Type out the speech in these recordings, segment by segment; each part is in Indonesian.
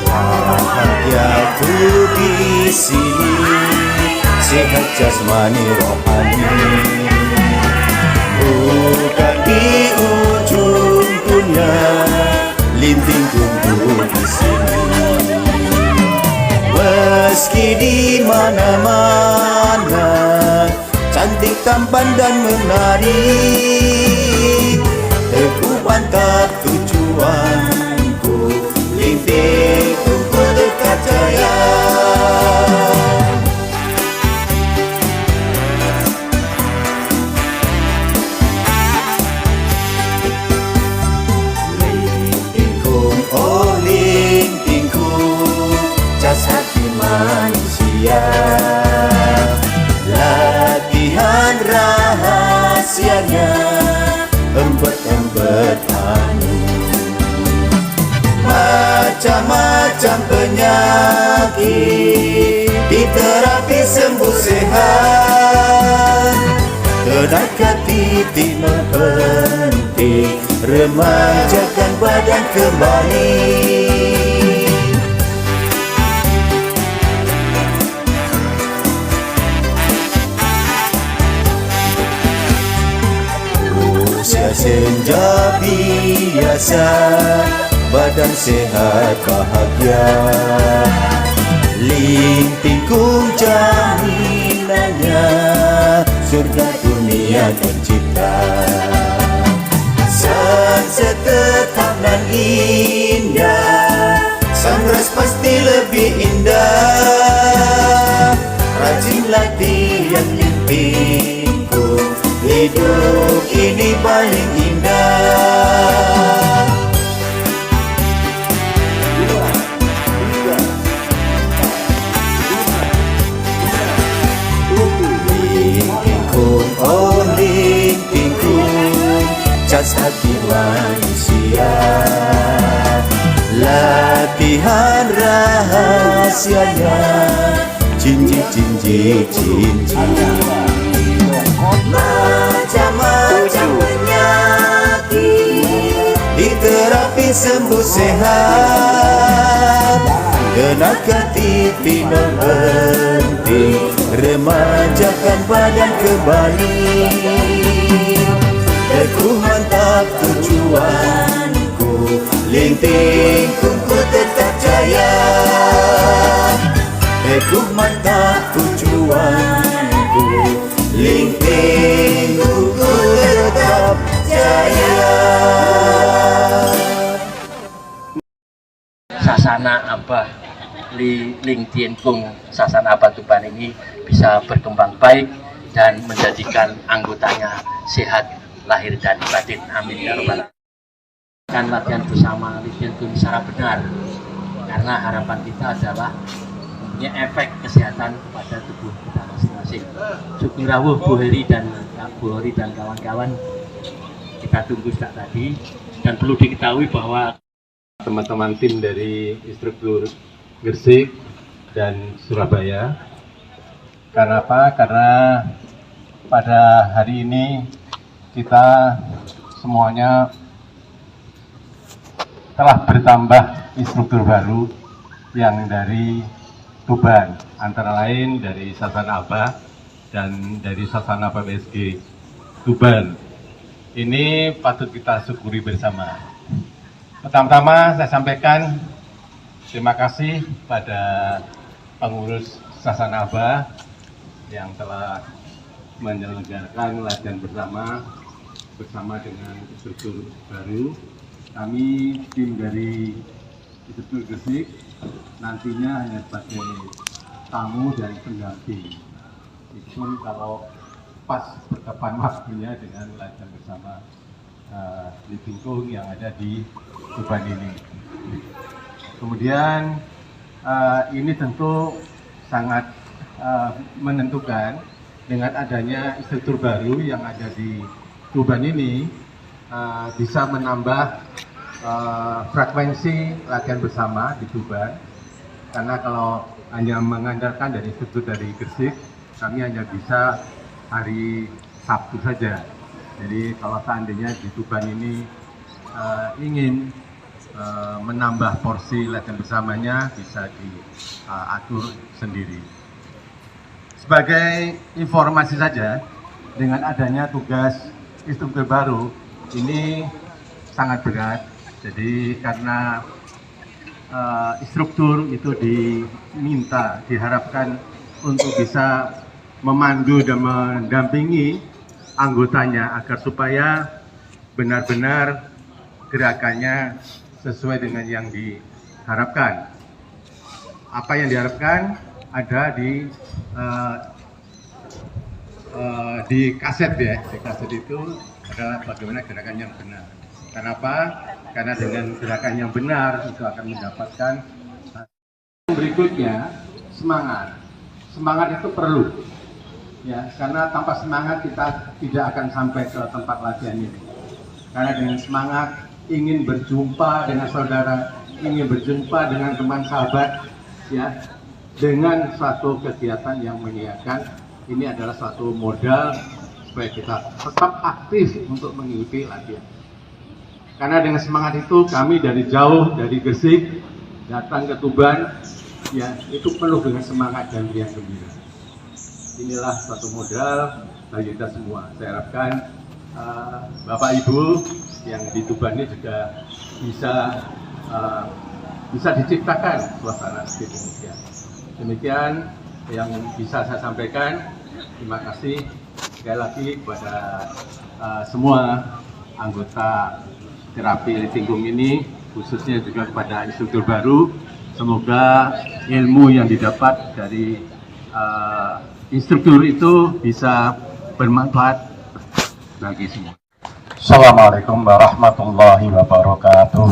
Bahagiaku di sini, sehat jasmani rohani, bukan di ujung dunia, linting tumbuh di sini. Meski di mana-mana, cantik tampan dan menarik, teguh mantap tujuanku, linting tumbuh dekat jaya. Manusia, latihan rahasianya, empet-empet anu, macam-macam penyakit diterapi sembuh sehat. Tenaga titik penting, remajakan badan kembali. Usia senja biasa, badan sehat bahagia, lintingkung jaminannya, surga dunia tercipta. Sunset tetap nan indah, sunrise pasti lebih indah. Rajin latihan lintingkung, hidup ini paling indah. Lintingkung, oh lintingkung, cas hati manusia, latihan rahasianya, jinjit-jinjit macam-macam penyakit diterapi sembuh sehat. Tenaga titik penting, remajakan badan kembali. Teguh mantap tujuanku, lintingkungku tetap jaya. Teguh mantap tujuanku, lintingkungku tetap jaya. Sasana Abah Lintingkung Sasana Abah Tuban ini bisa berkembang baik dan menjadikan anggotanya sehat lahir dan batin. Amin ya rabbal alamin. Kan latihan bersama Lintingkung secara benar, karena harapan kita adalah punya efek kesehatan kepada tubuh kita masing-masing. Syukurawuh Bu Heri dan kawan-kawan, kita tunggu sejak tadi. Dan perlu diketahui bahwa teman-teman tim dari instruktur Gresik dan Surabaya. Karena apa? Karena pada hari ini kita semuanya telah bertambah instruktur baru yang dari Tuban, antara lain dari Sasana Abah dan dari Sasana PPSG Tuban. Ini patut kita syukuri bersama. Pertama-tama saya sampaikan terima kasih pada pengurus Sasana Abah yang telah menyelenggarakan latihan bersama dengan instruktur baru. Kami tim dari instruktur Gresik nantinya hanya sebagai tamu dan pendamping. Itu pun kalau pas bertepan waktunya dengan latihan bersama Lintingkung yang ada di Tuban ini. Kemudian ini tentu sangat menentukan dengan adanya instruktur baru yang ada di Tuban ini bisa menambah frekuensi latihan bersama di Tuban, karena kalau hanya mengandalkan dari instruktur dari Gresik kami hanya bisa hari Sabtu saja. Jadi kalau seandainya di Tuban ini ingin menambah porsi latihan bersamanya, bisa diatur sendiri. Sebagai informasi saja, dengan adanya tugas instruktur baru ini sangat berat. Jadi karena instruktur itu diharapkan untuk bisa memandu dan mendampingi anggotanya agar supaya benar-benar gerakannya sesuai dengan yang diharapkan. Apa yang diharapkan ada di kaset ya. Di kaset itu adalah bagaimana gerakan yang benar. Kenapa? Karena dengan gerakan yang benar itu akan mendapatkan. Berikutnya semangat. Semangat itu perlu. Ya, karena tanpa semangat kita tidak akan sampai ke tempat latihan ini. Karena dengan semangat ingin berjumpa dengan saudara, ingin berjumpa dengan teman sahabat, ya, dengan suatu kegiatan yang menyenangkan, ini adalah suatu modal supaya kita tetap aktif untuk mengikuti latihan. Karena dengan semangat itu kami dari jauh, dari Gresik datang ke Tuban, ya, itu penuh dengan semangat dan riang gembira. Inilah suatu modal bagi kita semua. Saya harapkan Bapak Ibu yang di Tuban ini juga bisa diciptakan suasana seperti demikian. Demikian yang bisa saya sampaikan. Terima kasih sekali lagi kepada semua anggota terapi lifting ini, khususnya juga kepada instruktur baru. Semoga ilmu yang didapat dari instruktur itu bisa bermanfaat bagi semua. Assalamualaikum warahmatullahi wabarakatuh.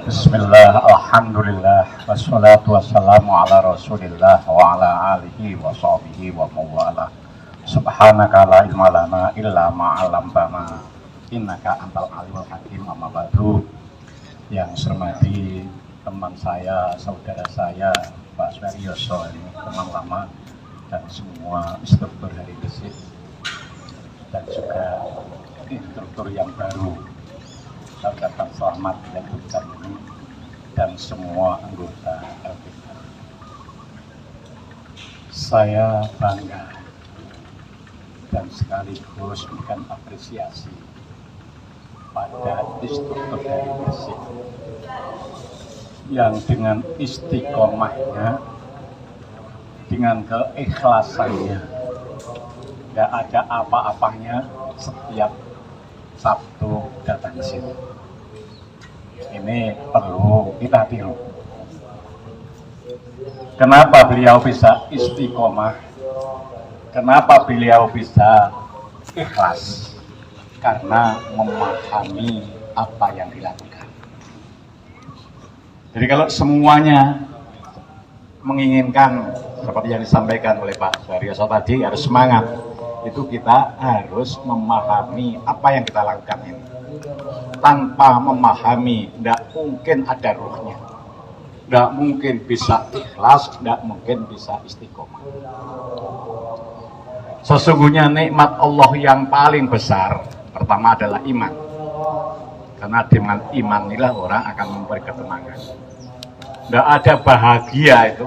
Bismillah, alhamdulillah, wassalatu wassalamu ala rasulillah wa ala alihi wa sahbihi wa mawala. Subhanaka la ilma lana illa ma'alamtana innaka antal alimul hakim. Amma ba'du. Yang saya hormati teman saya, saudara saya, Pak Suaryoso, ini teman lama, dan semua instruktur dari Gresik, dan juga instruktur yang baru, saya ucapkan selamat dan ucapkan ini, dan semua anggota LPK. Saya bangga dan sekaligus memberikan apresiasi pada instruktur dari Gresik yang dengan istiqomahnya, dengan keikhlasannya, tidak ada apa-apanya, setiap Sabtu datang ke sini. Ini perlu kita tiru. Kenapa beliau bisa istiqomah? Kenapa beliau bisa ikhlas? Karena memahami apa yang dilakukan. Jadi kalau semuanya menginginkan seperti yang disampaikan oleh Pak Suaryoso tadi, harus semangat. Itu kita harus memahami apa yang kita lakukan ini. Tanpa memahami, tidak mungkin ada ruhnya. Tidak mungkin bisa ikhlas, tidak mungkin bisa istiqomah. Sesungguhnya nikmat Allah yang paling besar, pertama adalah iman. Karena dengan iman inilah orang akan memberi ketenangan. Tidak ada bahagia itu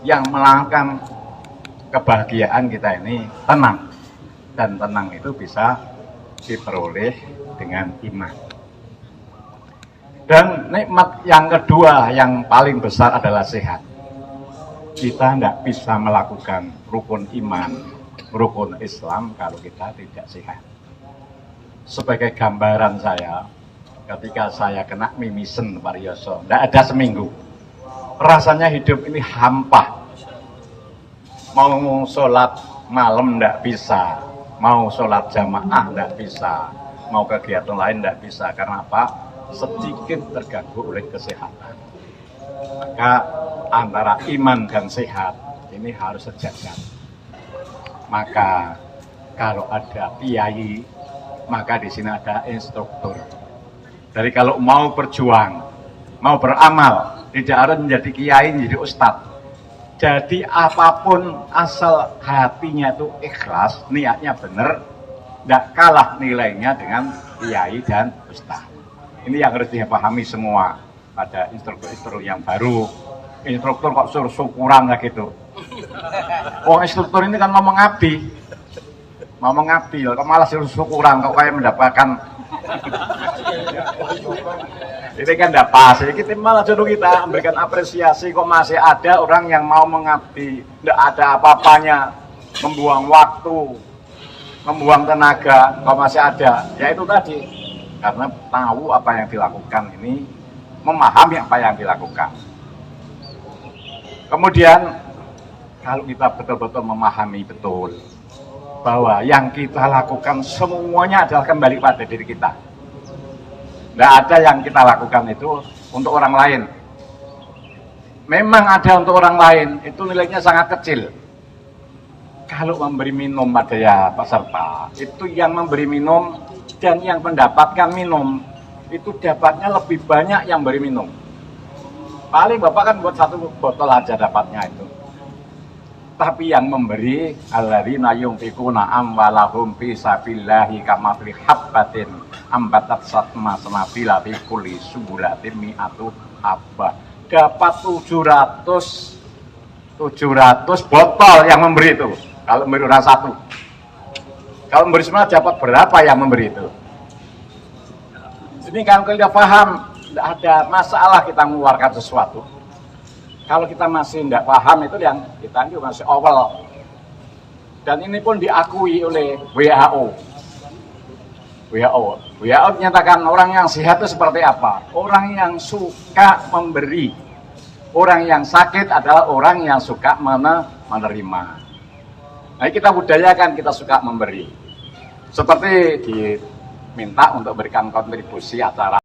yang melangkang kebahagiaan kita ini tenang. Dan tenang itu bisa diperoleh dengan iman. Dan nikmat yang kedua yang paling besar adalah sehat. Kita tidak bisa melakukan rukun iman, rukun Islam kalau kita tidak sehat. Sebagai gambaran saya, ketika saya kena mimisen Waryoso, tidak ada seminggu. Rasanya hidup ini hampa. Mau sholat malam tidak bisa, mau sholat jamaah tidak bisa, mau kegiatan lain tidak bisa. Karena apa? Sedikit terganggu oleh kesehatan. Maka antara iman dan sehat ini harus sejajar. Maka kalau ada kiai, maka di sini ada instruktur. Jadi kalau mau berjuang, mau beramal, tidak harus menjadi kiai, menjadi ustadz. Jadi apapun asal hatinya itu ikhlas, niatnya benar, tidak kalah nilainya dengan kiai dan ustaz. Ini yang harus dipahami semua pada instruktur-instruktur yang baru. Instruktur kok suruh syukuran lah gitu. Oh, instruktur ini kan mau mengabdi, kok malah suruh syukuran, kok kayak mendapatkan. Ini kan tidak pas, kita malah suruh kita memberikan apresiasi, kok masih ada orang yang mau mengabdi, tidak ada apa-apanya, membuang waktu, membuang tenaga, kok masih ada. Ya itu tadi, karena tahu apa yang dilakukan ini, memahami apa yang dilakukan. Kemudian, kalau kita betul-betul memahami betul, bahwa yang kita lakukan semuanya adalah kembali pada diri kita. Tidak ada yang kita lakukan itu untuk orang lain. Memang ada untuk orang lain, itu nilainya sangat kecil. Kalau memberi minum pada ya peserta, itu yang memberi minum dan yang mendapatkan minum, itu dapatnya lebih banyak yang beri minum. Paling Bapak kan buat 1 botol aja dapatnya itu. Tapi yang memberi alladzina yunfiquna amwalahum fi sabilillahi kamathali habbatin ambatat satma sanabila fi kulli subulatin mi'atu habbah. Dapat 700 botol yang memberi itu. Kalau memberi orang 1. Kalau memberi semua dapat berapa yang memberi itu? Ini kan kita paham, tidak ada masalah kita mengeluarkan sesuatu. Kalau kita masih tidak paham itu yang kita juga masih awal. Dan ini pun diakui oleh WHO. WHO menyatakan orang yang sehat itu seperti apa? Orang yang suka memberi. Orang yang sakit adalah orang yang suka menerima. Nah, kita budayakan kita suka memberi. Seperti diminta untuk berikan kontribusi acara